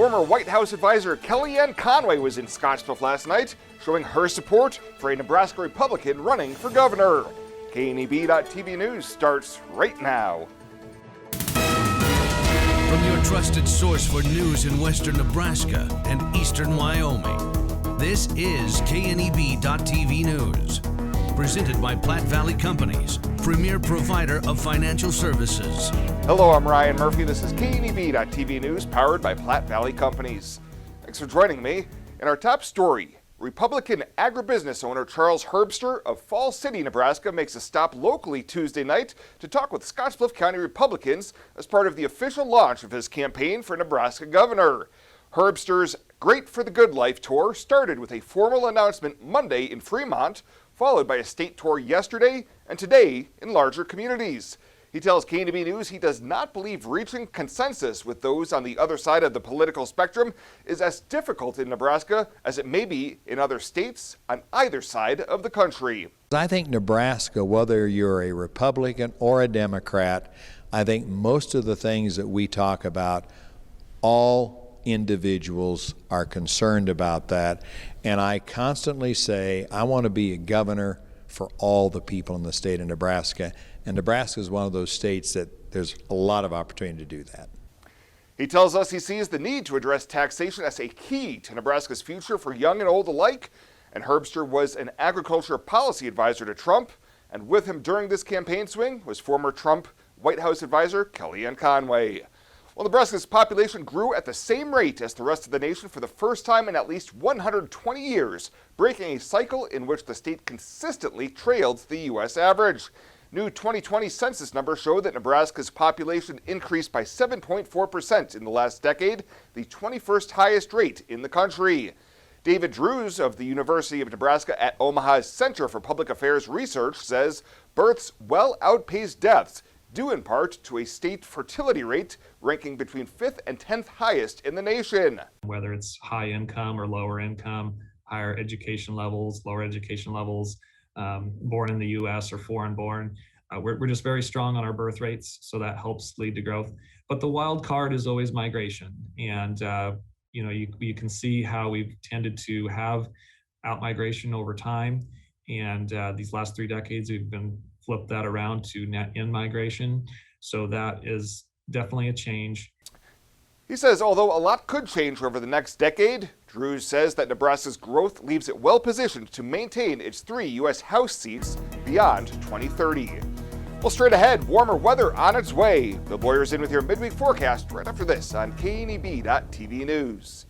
Former White House advisor Kellyanne Conway was in Scottsbluff last night, showing her support for a Nebraska Republican running for governor. KNEB.TV News starts right now. From your trusted source for news in western Nebraska and eastern Wyoming, this is KNEB.TV News. Presented by Platte Valley Companies, premier provider of financial services. Hello, I'm Ryan Murphy. This is KNEB.TV News, powered by Platte Valley Companies. Thanks for joining me. In our top story, Republican agribusiness owner Charles Herbster of Falls City, Nebraska, makes a stop locally Tuesday night to talk with Scottsbluff County Republicans as part of the official launch of his campaign for Nebraska governor. Herbster's Great for the Good Life tour started with a formal announcement Monday in Fremont, followed by a state tour yesterday and today in larger communities. He tells KNEB News he does not believe reaching consensus with those on the other side of the political spectrum is as difficult in Nebraska as it may be in other states on either side of the country. I think Nebraska, whether you're a Republican or a Democrat, I think most of the things that we talk about, all individuals are concerned about that. And I constantly say, I want to be a governor for all the people in the state of Nebraska. And Nebraska is one of those states that there's a lot of opportunity to do that. He tells us he sees the need to address taxation as a key to Nebraska's future for young and old alike. And Herbster was an agriculture policy advisor to Trump. And with him during this campaign swing was former Trump White House advisor Kellyanne Conway. Well, Nebraska's population grew at the same rate as the rest of the nation for the first time in at least 120 years, breaking a cycle in which the state consistently trailed the U.S. average. New 2020 census numbers show that Nebraska's population increased by 7.4% in the last decade, the 21st highest rate in the country. David Drews of the University of Nebraska at Omaha's Center for Public Affairs Research says births well outpaced deaths, due in part to a state fertility rate ranking between 5th and 10th highest in the nation. Whether it's high income or lower income, higher education levels, lower education levels, born in the U.S. or foreign born, we're just very strong on our birth rates, so that helps lead to growth. But the wild card is always migration. And you can see how we've tended to have out-migration over time. And these last 3 decades, we've been flip that around to net in-migration. So that is definitely a change. He says although a lot could change over the next decade, Drews says that Nebraska's growth leaves it well positioned to maintain its 3 U.S. House seats beyond 2030. Well, straight ahead, warmer weather on its way. The Boyer's in with your midweek forecast right after this on KNEB.TV News.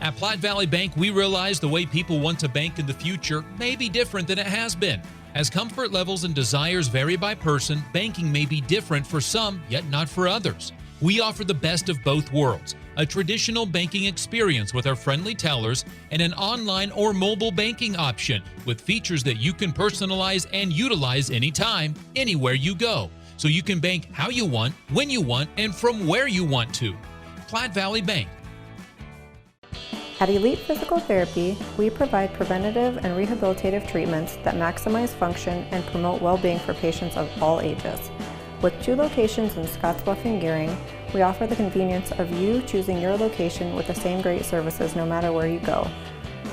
At Platte Valley Bank, we realize the way people want to bank in the future may be different than it has been. As comfort levels and desires vary by person, banking may be different for some, yet not for others. We offer the best of both worlds, a traditional banking experience with our friendly tellers and an online or mobile banking option with features that you can personalize and utilize anytime, anywhere you go. So you can bank how you want, when you want, and from where you want to. Platte Valley Bank. At Elite Physical Therapy, we provide preventative and rehabilitative treatments that maximize function and promote well-being for patients of all ages. With 2 locations in Scottsbluff and Gearing, we offer the convenience of you choosing your location with the same great services no matter where you go.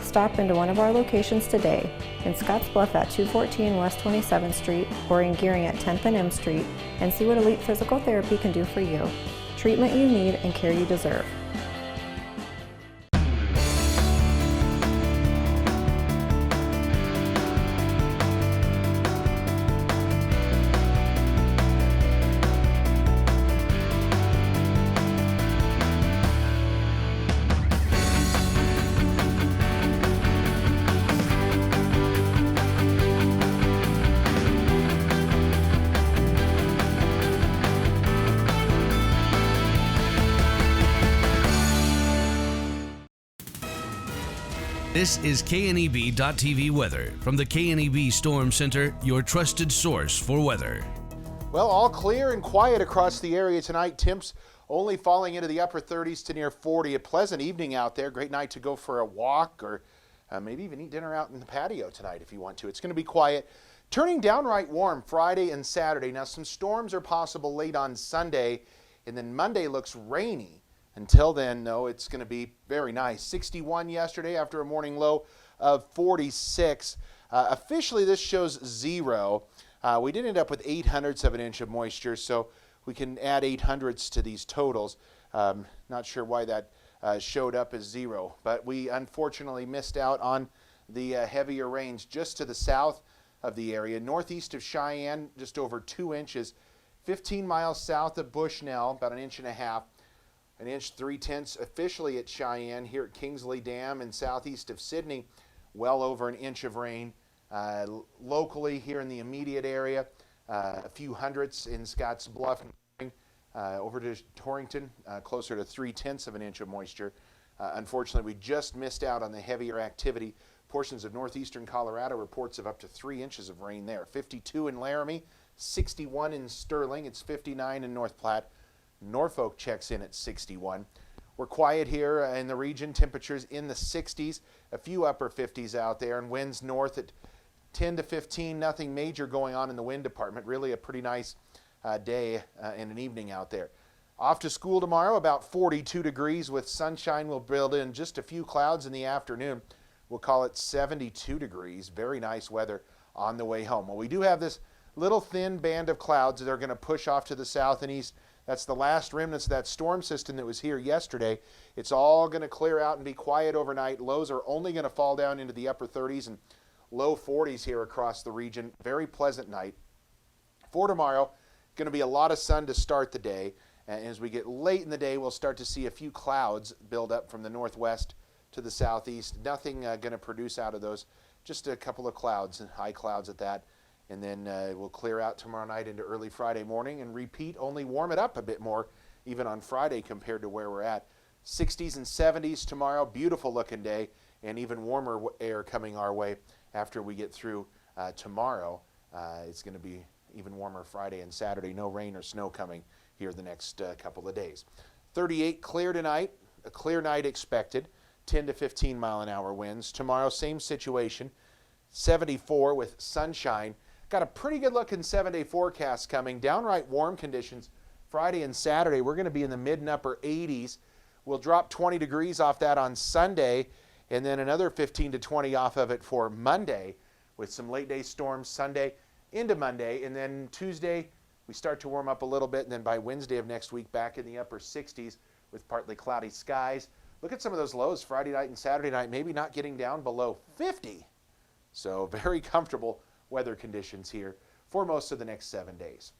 Stop into one of our locations today, in Scottsbluff at 214 West 27th Street or in Gearing at 10th and M Street, and see what Elite Physical Therapy can do for you. Treatment you need and care you deserve. This is KNEB.TV weather from the KNEB Storm Center, your trusted source for weather. Well, all clear and quiet across the area tonight. Temps only falling into the upper 30s to near 40. A pleasant evening out there. Great night to go for a walk or maybe even eat dinner out in the patio tonight if you want to. It's going to be quiet. Turning downright warm Friday and Saturday. Now some storms are possible late on Sunday, and then Monday looks rainy Until then, though, it's going to be very nice. 61 yesterday after a morning low of 46. Officially, this shows 0. We did end up with 0.08 of an inch of moisture, so we can add 0.08 to these totals. Not sure why that showed up as 0, but we unfortunately missed out on the heavier rains just to the south of the area. Northeast of Cheyenne, just over 2 inches. 15 miles south of Bushnell, about 1.5 inches. 1 inch 3/10 officially at Cheyenne. Here at Kingsley Dam and southeast of Sidney, well over 1 inch of rain. Locally here in the immediate area, a few hundredths in Scottsbluff, over to Torrington, closer to 3/10 of an inch of moisture. Unfortunately, we just missed out on the heavier activity. Portions of northeastern Colorado reports of up to 3 inches of rain there. 52 in Laramie, 61 in Sterling. It's 59 in North Platte. Norfolk checks in at 61. We're quiet here in the region. Temperatures in the 60s, a few upper 50s out there, and winds north at 10 to 15. Nothing major going on in the wind department. Really a pretty nice day and an evening out there. Off to school tomorrow, about 42 degrees with sunshine. We'll build in just a few clouds in the afternoon. We'll call it 72 degrees. Very nice weather on the way home. Well, we do have this little thin band of clouds that are going to push off to the south and east. That's the last remnants of that storm system that was here yesterday. It's all going to clear out and be quiet overnight. Lows are only going to fall down into the upper 30s and low 40s here across the region. Very pleasant night. For tomorrow, going to be a lot of sun to start the day. And as we get late in the day, we'll start to see a few clouds build up from the northwest to the southeast. Nothing going to produce out of those. Just a couple of clouds, and high clouds at that. And then we'll clear out tomorrow night into early Friday morning and repeat, only warm it up a bit more, even on Friday compared to where we're at. 60s and 70s tomorrow, beautiful looking day, and even warmer air coming our way after we get through tomorrow. It's going to be even warmer Friday and Saturday. No rain or snow coming here the next couple of days. 38 clear tonight, a clear night expected, 10 to 15 mile an hour winds. Tomorrow, same situation, 74 with sunshine. Got a pretty good looking 7-day forecast coming. Downright warm conditions Friday and Saturday. We're going to be in the mid and upper 80s. We'll drop 20 degrees off that on Sunday, and then another 15 to 20 off of it for Monday with some late day storms Sunday into Monday. And then Tuesday, we start to warm up a little bit, and then by Wednesday of next week, back in the upper 60s with partly cloudy skies. Look at some of those lows Friday night and Saturday night, maybe not getting down below 50. So very comfortable weather conditions here for most of the next 7 days.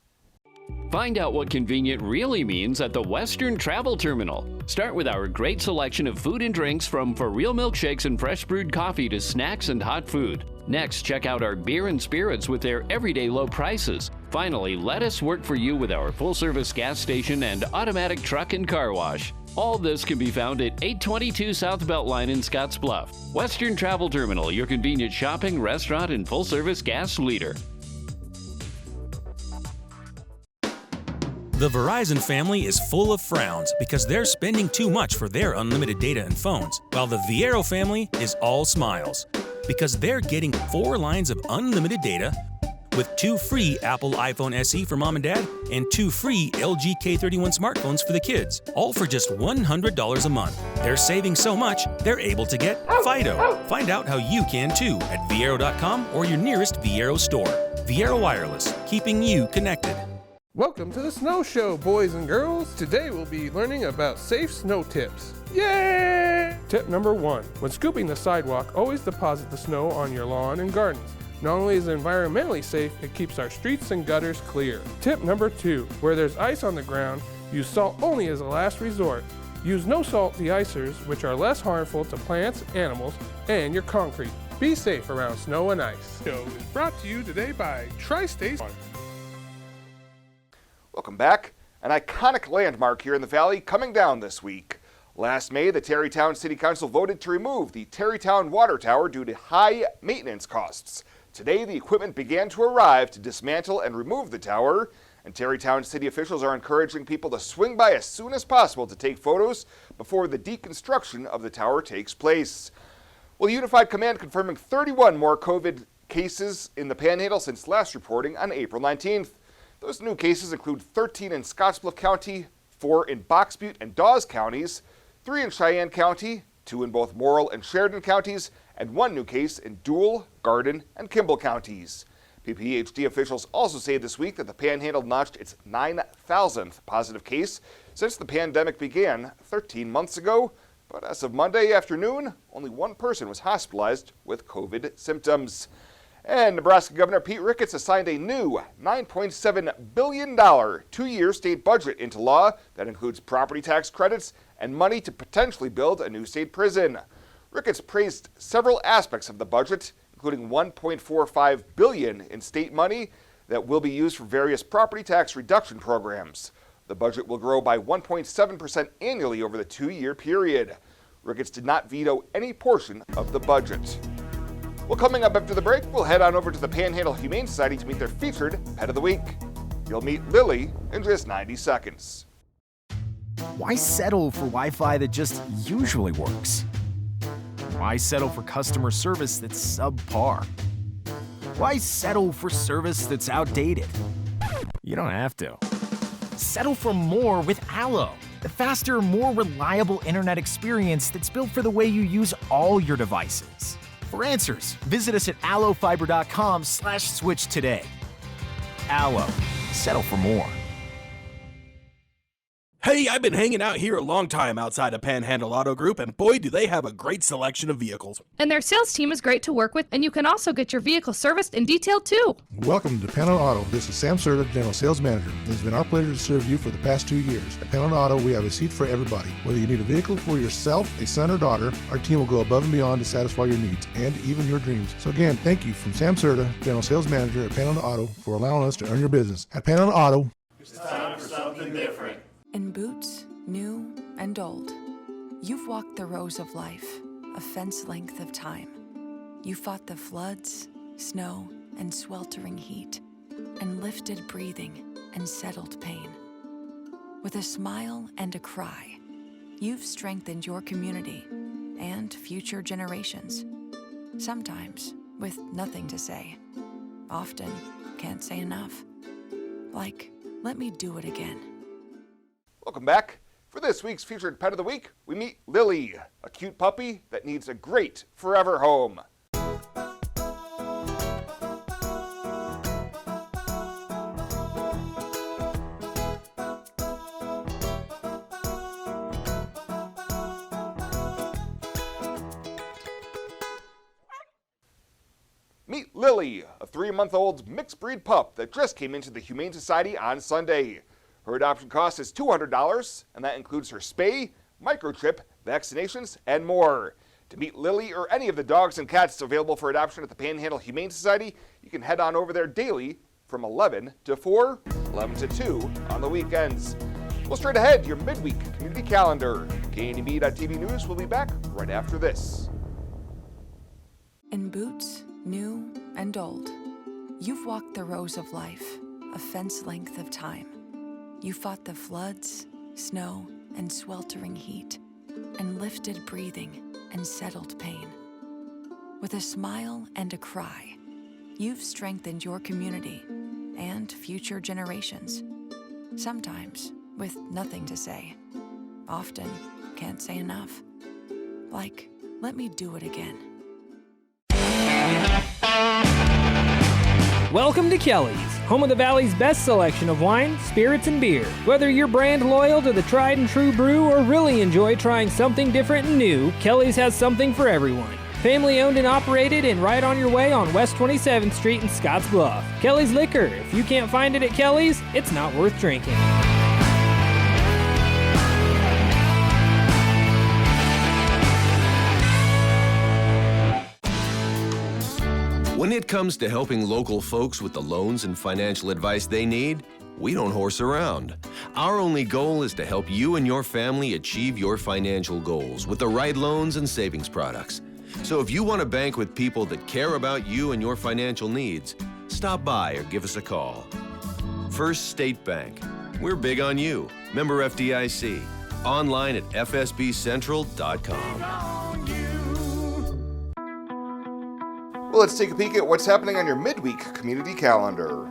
Find out what convenient really means at the Western Travel Terminal. Start with our great selection of food and drinks, from for real milkshakes and fresh brewed coffee to snacks and hot food. Next, check out our beer and spirits with their everyday low prices. Finally, let us work for you with our full-service gas station and automatic truck and car wash. All this can be found at 822 South Beltline in Scottsbluff. Western Travel Terminal, your convenient shopping, restaurant, and full-service gas leader. The Verizon family is full of frowns because they're spending too much for their unlimited data and phones, while the VIAERO family is all smiles because they're getting 4 lines of unlimited data with 2 free Apple iPhone SE for mom and dad and 2 free LG K31 smartphones for the kids, all for just $100 a month. They're saving so much, they're able to get Fido. Find out how you can too at VIAERO.com or your nearest VIAERO store. VIAERO Wireless, keeping you connected. Welcome to the Snow Show, boys and girls. Today we'll be learning about safe snow tips. Yay! Tip number 1. When scooping the sidewalk, always deposit the snow on your lawn and gardens. Not only is it environmentally safe, it keeps our streets and gutters clear. Tip number 2. Where there's ice on the ground, use salt only as a last resort. Use no-salt de-icers, which are less harmful to plants, animals, and your concrete. Be safe around snow and ice. Show is brought to you today by Tri-State. Welcome back. An iconic landmark here in the Valley coming down this week. Last May, the Terrytown City Council voted to remove the Terrytown Water Tower due to high maintenance costs. Today, the equipment began to arrive to dismantle and remove the tower, and Terrytown city officials are encouraging people to swing by as soon as possible to take photos before the deconstruction of the tower takes place. Well, the Unified Command confirming 31 more COVID cases in the Panhandle since last reporting on April 19th. Those new cases include 13 in Scottsbluff County, 4 in Box Butte and Dawes counties, 3 in Cheyenne County, 2 in both Morrill and Sheridan counties, and 1 new case in Dual, Garden, and Kimball counties. PPHD officials also say this week that the Panhandle notched its 9,000th positive case since the pandemic began 13 months ago. But as of Monday afternoon, only 1 person was hospitalized with COVID symptoms. And Nebraska Governor Pete Ricketts has signed a new $9.7 billion 2-year state budget into law that includes property tax credits and money to potentially build a new state prison. Ricketts praised several aspects of the budget, including $1.45 billion in state money that will be used for various property tax reduction programs. The budget will grow by 1.7% annually over the 2-year period. Ricketts did not veto any portion of the budget. Well, coming up after the break, we'll head on over to the Panhandle Humane Society to meet their featured Pet of the Week. You'll meet Lily in just 90 seconds. Why settle for Wi-Fi that just usually works? Why settle for customer service that's subpar? Why settle for service that's outdated? You don't have to. Settle for more with Allo, the faster, more reliable internet experience that's built for the way you use all your devices. For answers, visit us at allofiber.com/switch today. Allo, settle for more. Hey, I've been hanging out here a long time outside of Panhandle Auto Group, and boy, do they have a great selection of vehicles. And their sales team is great to work with, and you can also get your vehicle serviced and detailed too. Welcome to Panhandle Auto. This is Sam Serta, General Sales Manager. It's been our pleasure to serve you for the past 2 years. At Panhandle Auto, we have a seat for everybody. Whether you need a vehicle for yourself, a son or daughter, our team will go above and beyond to satisfy your needs and even your dreams. So again, thank you from Sam Serta, General Sales Manager at Panhandle Auto, for allowing us to earn your business. At Panhandle Auto, it's time for something different. In boots, new and old, you've walked the rows of life, a fence length of time. You fought the floods, snow, and sweltering heat, and lifted breathing and settled pain. With a smile and a cry, you've strengthened your community and future generations. Sometimes with nothing to say, often can't say enough. Like, let me do it again. Welcome back. For this week's featured Pet of the Week, we meet Lily, a cute puppy that needs a great forever home. Meet Lily, a 3-month-old mixed breed pup that just came into the Humane Society on Sunday. Her adoption cost is $200, and that includes her spay, microchip, vaccinations, and more. To meet Lily or any of the dogs and cats available for adoption at the Panhandle Humane Society, you can head on over there daily from 11 to 4, 11 to 2 on the weekends. Well, straight ahead, your midweek community calendar. KNEB.TV News will be back right after this. In boots, new and old, you've walked the rows of life, a fence length of time. You fought the floods, snow, and sweltering heat, and lifted breathing and settled pain. With a smile and a cry, you've strengthened your community and future generations. Sometimes with nothing to say, often can't say enough. Like, let me do it again. Welcome to Kelly's, home of the Valley's best selection of wine, spirits, and beer. Whether you're brand loyal to the tried and true brew or really enjoy trying something different and new, Kelly's has something for everyone. Family owned and operated and right on your way on West 27th Street in Scottsbluff. Kelly's Liquor. If you can't find it at Kelly's, it's not worth drinking. When it comes to helping local folks with the loans and financial advice they need, we don't horse around. Our only goal is to help you and your family achieve your financial goals with the right loans and savings products. So if you want to bank with people that care about you and your financial needs, stop by or give us a call. First State Bank. We're big on you. Member FDIC. Online at fsbcentral.com. Well, let's take a peek at what's happening on your midweek community calendar.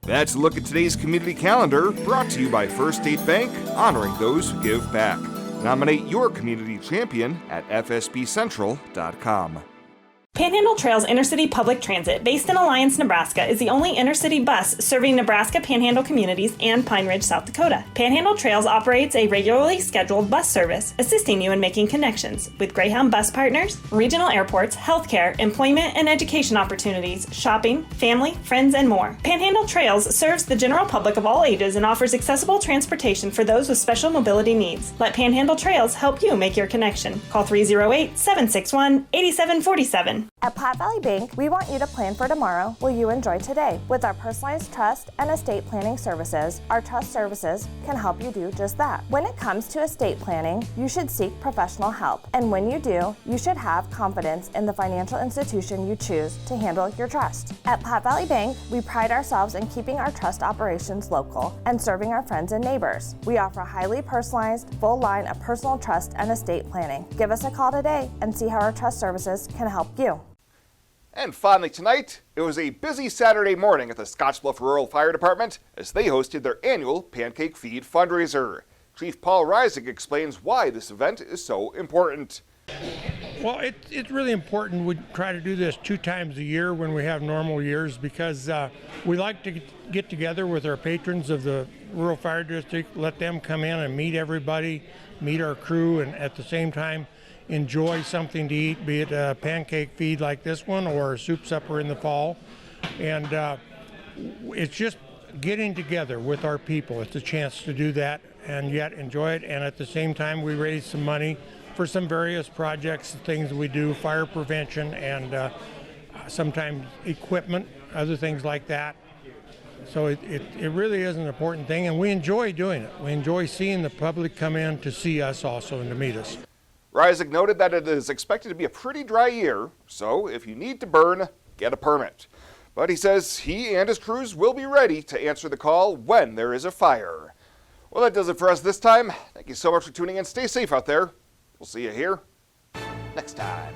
That's a look at today's community calendar, brought to you by First State Bank, honoring those who give back. Nominate your community champion at fsbcentral.com. Panhandle Trails Intercity Public Transit, based in Alliance, Nebraska, is the only intercity bus serving Nebraska Panhandle communities and Pine Ridge, South Dakota. Panhandle Trails operates a regularly scheduled bus service, assisting you in making connections with Greyhound bus partners, regional airports, healthcare, employment and education opportunities, shopping, family, friends, and more. Panhandle Trails serves the general public of all ages and offers accessible transportation for those with special mobility needs. Let Panhandle Trails help you make your connection. Call 308-761-8747. At Platte Valley Bank, we want you to plan for tomorrow while you enjoy today. With our personalized trust and estate planning services, our trust services can help you do just that. When it comes to estate planning, you should seek professional help. And when you do, you should have confidence in the financial institution you choose to handle your trust. At Platte Valley Bank, we pride ourselves in keeping our trust operations local and serving our friends and neighbors. We offer a highly personalized, full line of personal trust and estate planning. Give us a call today and see how our trust services can help you. And finally tonight, it was a busy Saturday morning at the Scottsbluff Rural Fire Department as they hosted their annual Pancake Feed fundraiser. Chief Paul Reisig explains why this event is so important. Well, it's really important. We try to do this 2 times a year when we have normal years because we like to get together with our patrons of the Rural Fire District, let them come in and meet everybody, meet our crew, and at the same time enjoy something to eat, be it a pancake feed like this one or a soup supper in the fall. And it's just getting together with our people. It's a chance to do that and yet enjoy it. And at the same time, we raise some money for some various projects, things we do, fire prevention and sometimes equipment, other things like that. So it really is an important thing, and we enjoy doing it. We enjoy seeing the public come in to see us also and to meet us. Reisig noted that it is expected to be a pretty dry year, so if you need to burn, get a permit. But he says he and his crews will be ready to answer the call when there is a fire. Well, that does it for us this time. Thank you so much for tuning in. Stay safe out there. We'll see you here next time.